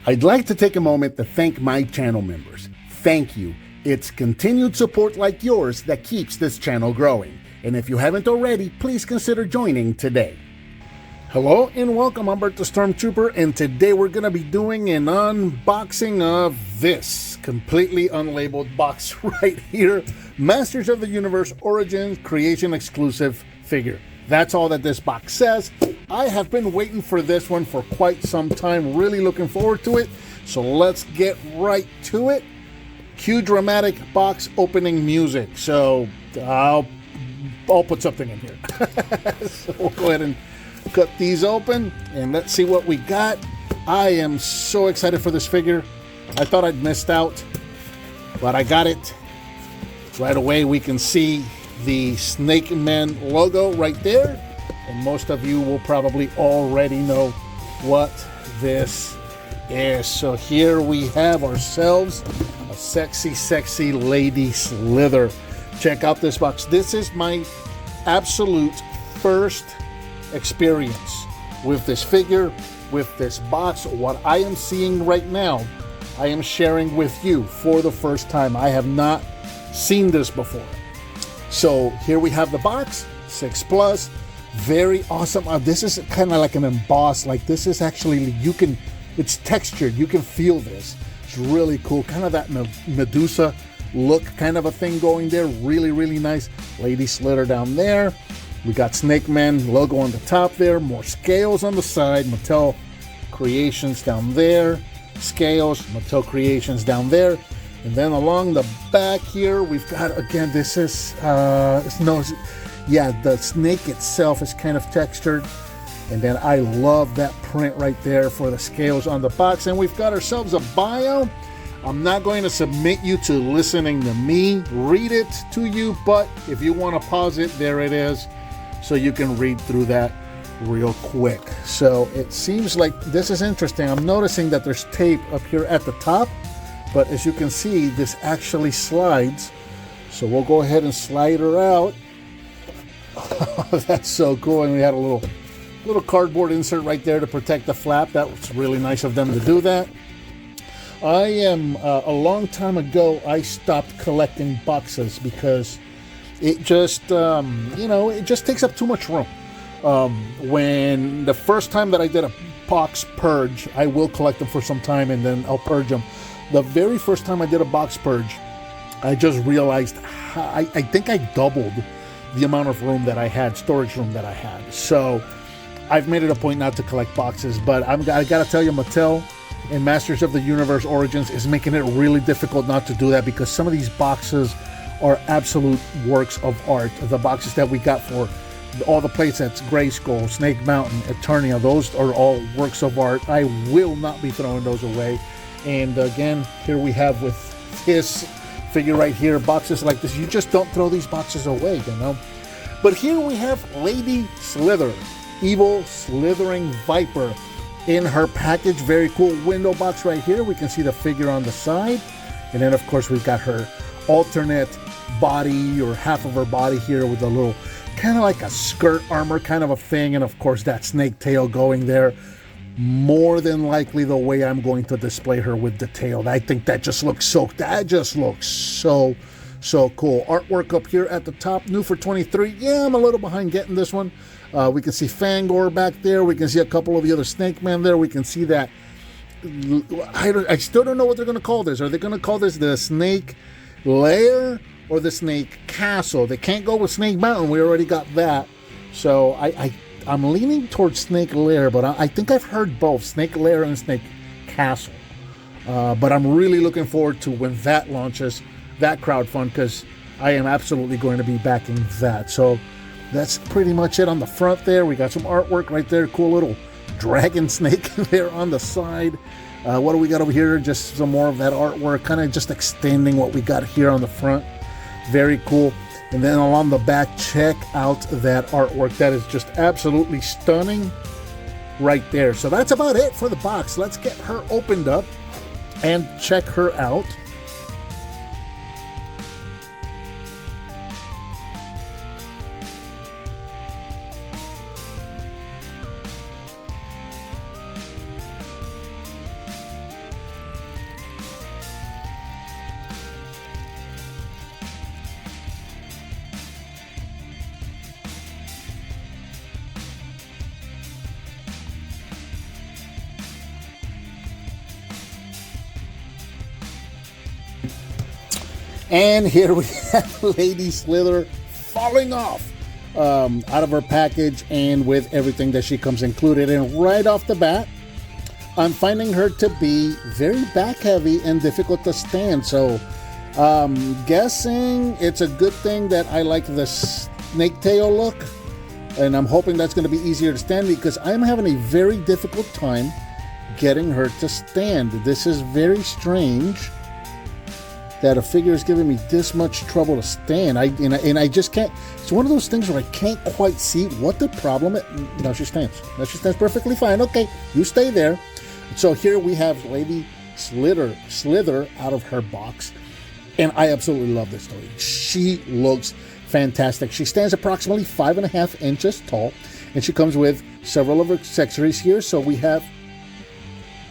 I'd like to take a moment to thank my channel members. Thank you. It's continued support like yours that keeps this channel growing. And if you haven't already, please consider joining today. Hello and welcome, I'm Bert the Stormtrooper, and today we're going to be doing an unboxing of this completely unlabeled box right here. Masters of the Universe Origins Creation Exclusive figure. That's all that this box says. I have been waiting for this one for quite some time, really looking forward to it. So let's get right to it. Cue dramatic box opening music. So I'll put something in here. So we'll go ahead and cut these open and let's see what we got. I am so excited for this figure. I thought I'd missed out, but I got it. Right away we can see the Snake Man logo right there, and most of you will probably already know what this is. So here we have ourselves a sexy Lady Slither. Check out this box. This is my absolute first experience with this figure, with this box. What I am seeing right now, I am sharing with you for the first time. I have not seen this before. So here we have the box, 6+, very awesome. This is kind of like an embossed, like this is actually, it's textured, you can feel this. It's really cool, kind of that Medusa look kind of a thing going there. Really nice. Lady Slither down there. We got Snake Man logo on the top there, more scales on the side, Mattel Creations down there, scales, Mattel Creations down there. And then along the back here, we've got, again, this is, the snake itself is kind of textured. And then I love that print right there for the scales on the box. And we've got ourselves a bio. I'm not going to submit you to listening to me read it to you, but if you want to pause it, there it is. So you can read through that real quick. So it seems like this is interesting. I'm noticing that there's tape up here at the top, but as you can see, this actually slides. So we'll go ahead and slide her out. Oh, that's so cool. And we had a little cardboard insert right there to protect the flap. That was really nice of them to do that. I am, a long time ago, I stopped collecting boxes because it just, it just takes up too much room. When the first time that I did a box purge, I will collect them for some time and then I'll purge them. The very first time I did a box purge, I just realized I think I doubled the amount of room that I had, storage room that I had. So I've made it a point not to collect boxes, but I gotta tell you, Mattel and Masters of the Universe Origins is making it really difficult not to do that, because some of these boxes are absolute works of art. The boxes that we got for all the play sets, Grayskull, Snake Mountain, Eternia, those are all works of art. I will not be throwing those away. And again, here we have with this figure right here, boxes like this, you just don't throw these boxes away, you know. But here we have Lady Slither, evil slithering viper in her package. Very cool window box right here. We can see the figure on the side, and then of course we've got her alternate body, or half of her body here, with a little kind of like a skirt armor kind of a thing, and of course that snake tail going there. More than likely the way I'm going to display her with the tail. I think that just looks so cool. Artwork up here at the top, new for 23. Yeah, I'm a little behind getting this one. We can see Fangor back there. We can see a couple of the other Snake Man there. We can see that. I still don't know what they're going to call this. Are they going to call this the Snake Lair or the Snake Castle? They can't go with Snake Mountain. We already got that. So I'm leaning towards Snake Lair, but I think I've heard both, Snake Lair and Snake Castle. But I'm really looking forward to when that launches, that crowdfund, because I am absolutely going to be backing that. So that's pretty much it on the front there. We got some artwork right there, cool little dragon snake there on the side. What do we got over here? Just some more of that artwork, kind of just extending what we got here on the front. Very cool. And then along the back, check out that artwork. That is just absolutely stunning right there. So that's about it for the box. Let's get her opened up and check her out. And here we have Lady Slither falling off out of her package and with everything that she comes included. And right off the bat, I'm finding her to be very back heavy and difficult to stand. So guessing it's a good thing that I like the snake tail look. And I'm hoping that's going to be easier to stand because I'm having a very difficult time getting her to stand. This is very strange that a figure is giving me this much trouble to stand. I just can't. It's one of those things where I can't quite see what the problem is. No, she stands. No, she stands perfectly fine. Okay, you stay there. So here we have Lady Slither out of her box. And I absolutely love this toy. She looks fantastic. She stands approximately 5.5 inches tall. And she comes with several of her accessories here. So we have,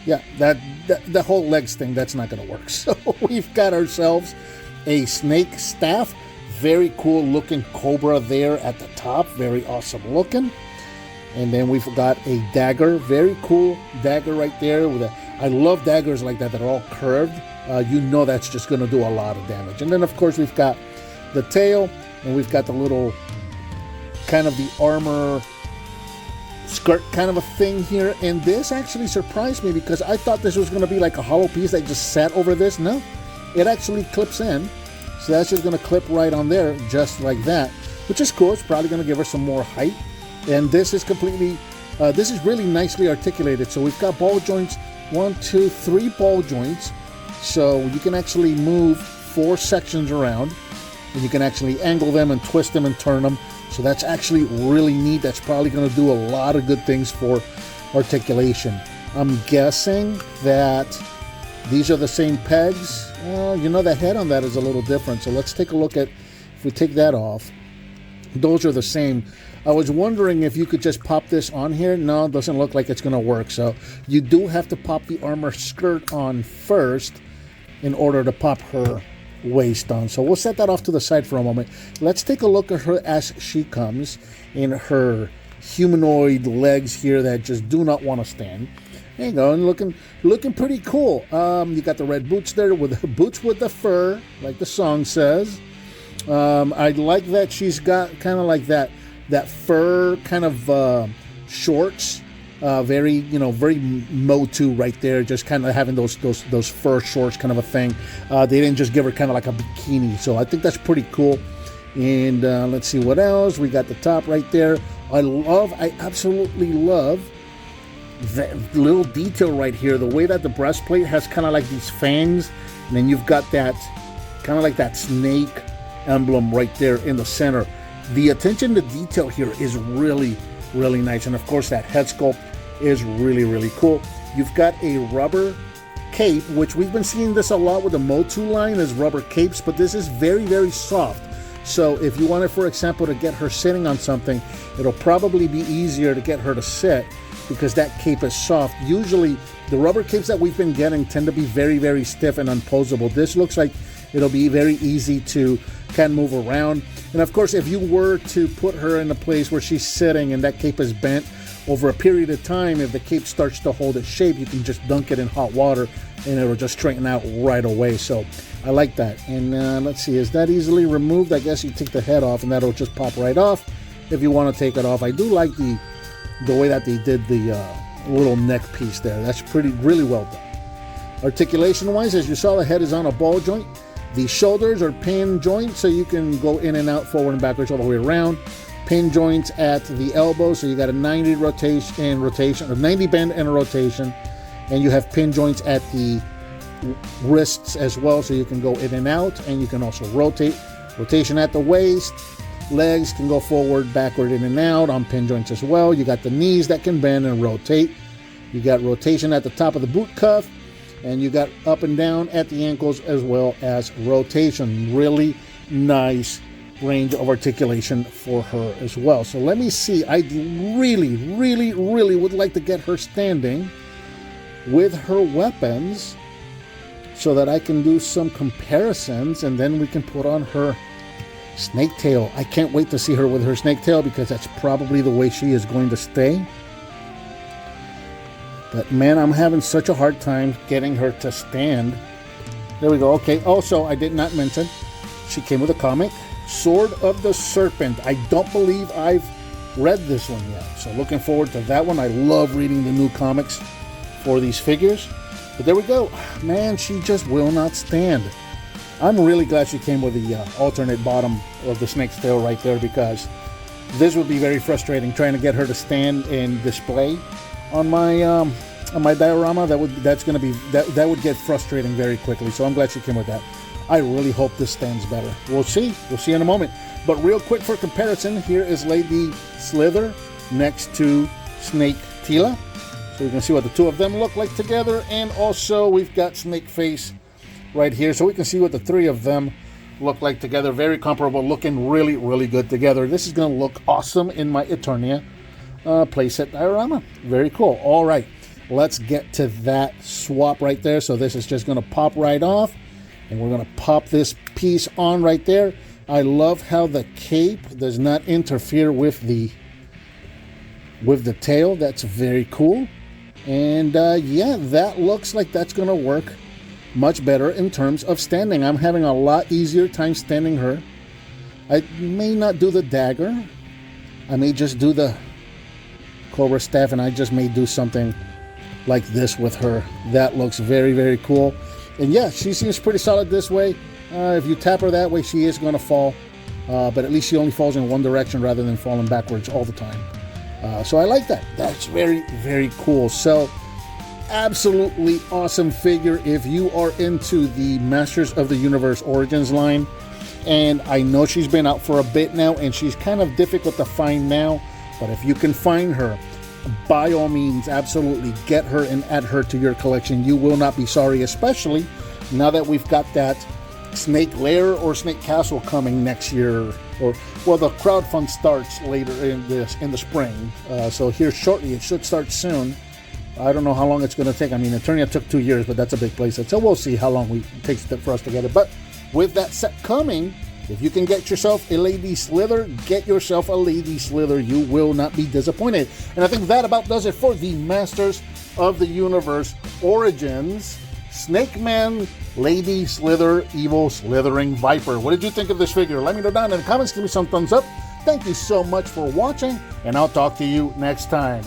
yeah, the whole legs thing, that's not going to work. So we've got ourselves a snake staff. Very cool looking cobra there at the top. Very awesome looking. And then we've got a dagger. Very cool dagger right there. I love daggers like that are all curved. You know that's just going to do a lot of damage. And then, of course, we've got the tail. And we've got the little kind of the armor skirt kind of a thing here. And this actually surprised me because I thought this was going to be like a hollow piece that just sat over this. No, it actually clips in. So that's just going to clip right on there just like that, which is cool. It's probably going to give her some more height. And this is completely, this is really nicely articulated. So we've got ball joints, 1, 2, 3 ball joints. So you can actually move 4 sections around. And you can actually angle them and twist them and turn them. So that's actually really neat. That's probably going to do a lot of good things for articulation. I'm guessing that these are the same pegs. You know, the head on that is a little different. So let's take a look at, if we take that off, those are the same. I was wondering if you could just pop this on here. No, it doesn't look like it's going to work. So you do have to pop the armor skirt on first in order to pop her waist on. So we'll set that off to the side for a moment. Let's take a look at her as she comes in her humanoid legs here that just do not want to stand. There you go, and looking pretty cool. You got the red boots there with the boots with the fur, like the song says. I like that she's got kind of like that fur kind of shorts. Very, very MOTU right there, just kind of having those fur shorts kind of a thing. They didn't just give her kind of like a bikini, so I think that's pretty cool. And let's see what else. We got the top right there. I absolutely love that little detail right here. The way that the breastplate has kind of like these fangs, and then you've got that kind of like that snake emblem right there in the center. The attention to detail here is really, really nice. And of course that head sculpt is really, really cool. You've got a rubber cape, which we've been seeing this a lot with the MOTU line as rubber capes, but this is very, very soft. So if you wanted, for example, to get her sitting on something, it'll probably be easier to get her to sit because that cape is soft. Usually the rubber capes that we've been getting tend to be very, very stiff and unposable. This looks like it'll be very easy to kind of move around. And of course, if you were to put her in a place where she's sitting and that cape is bent, over a period of time, if the cape starts to hold its shape, you can just dunk it in hot water and it'll just straighten out right away. So I like that. And let's see, is that easily removed? I guess you take the head off and that'll just pop right off if you want to take it off. I do like the way that they did the little neck piece there. That's really well done. Articulation wise, as you saw, the head is on a ball joint. The shoulders are pin joints, so you can go in and out, forward and backwards, all the way around. Pin joints at the elbow, so you got a 90 rotation, or 90 bend and a rotation. And you have pin joints at the wrists as well, so you can go in and out, and you can also rotate. Rotation at the waist. Legs can go forward, backward, in and out on pin joints as well. You got the knees that can bend and rotate. You got rotation at the top of the boot cuff. And you got up and down at the ankles as well as rotation. Really nice range of articulation for her as well. So let me see. I really, really, really would like to get her standing with her weapons so that I can do some comparisons and then we can put on her snake tail. I can't wait to see her with her snake tail because that's probably the way she is going to stay. But man, I'm having such a hard time getting her to stand. There we go. Okay. Also, I did not mention she came with a comic, Sword of the Serpent. I don't believe I've read this one yet, so looking forward to that one. I love reading the new comics for these figures. But there we go. Man, she just will not stand. I'm really glad she came with the alternate bottom of the snake's tail right there, because this would be very frustrating trying to get her to stand and display on my diorama. That would get frustrating very quickly. So I'm glad she came with that. I really hope this stands better. We'll see in a moment. But real quick, for comparison, here is Lady Slither next to Snake Tila. So you can see what the two of them look like together. And also we've got Snake Face right here, so we can see what the three of them look like together. Very comparable, looking really, really good together. This is going to look awesome in my Eternia playset diorama. Very cool. All right, let's get to that swap right there. So this is just going to pop right off, and we're going to pop this piece on right there. I love how the cape does not interfere with the tail. That's very cool. And yeah, that looks like that's going to work much better in terms of standing. I'm having a lot easier time standing her. I may not do the dagger. I may just do the cobra staff, and I just may do something like this with her. That looks very, very cool. And yeah, she seems pretty solid this way. If you tap her that way, she is going to fall. But at least she only falls in one direction rather than falling backwards all the time. So I like that. That's very, very cool. So absolutely awesome figure if you are into the Masters of the Universe Origins line. And I know she's been out for a bit now, and she's kind of difficult to find now. But if you can find her, by all means, absolutely get her and add her to your collection. You will not be sorry, especially now that we've got that Snake Lair or Snake Castle coming next year. Or, well, the crowdfund starts later in the spring. So here shortly, it should start soon. I don't know how long it's going to take. I mean, Eternia took 2 years, but that's a big playset. So we'll see how long it takes for us to get it. But with that set coming, if you can get yourself a Lady Slither, get yourself a Lady Slither. You will not be disappointed. And I think that about does it for the Masters of the Universe Origins Snake Man Lady Slither Evil Slithering Viper. What did you think of this figure? Let me know down in the comments. Give me some thumbs up. Thank you so much for watching, and I'll talk to you next time.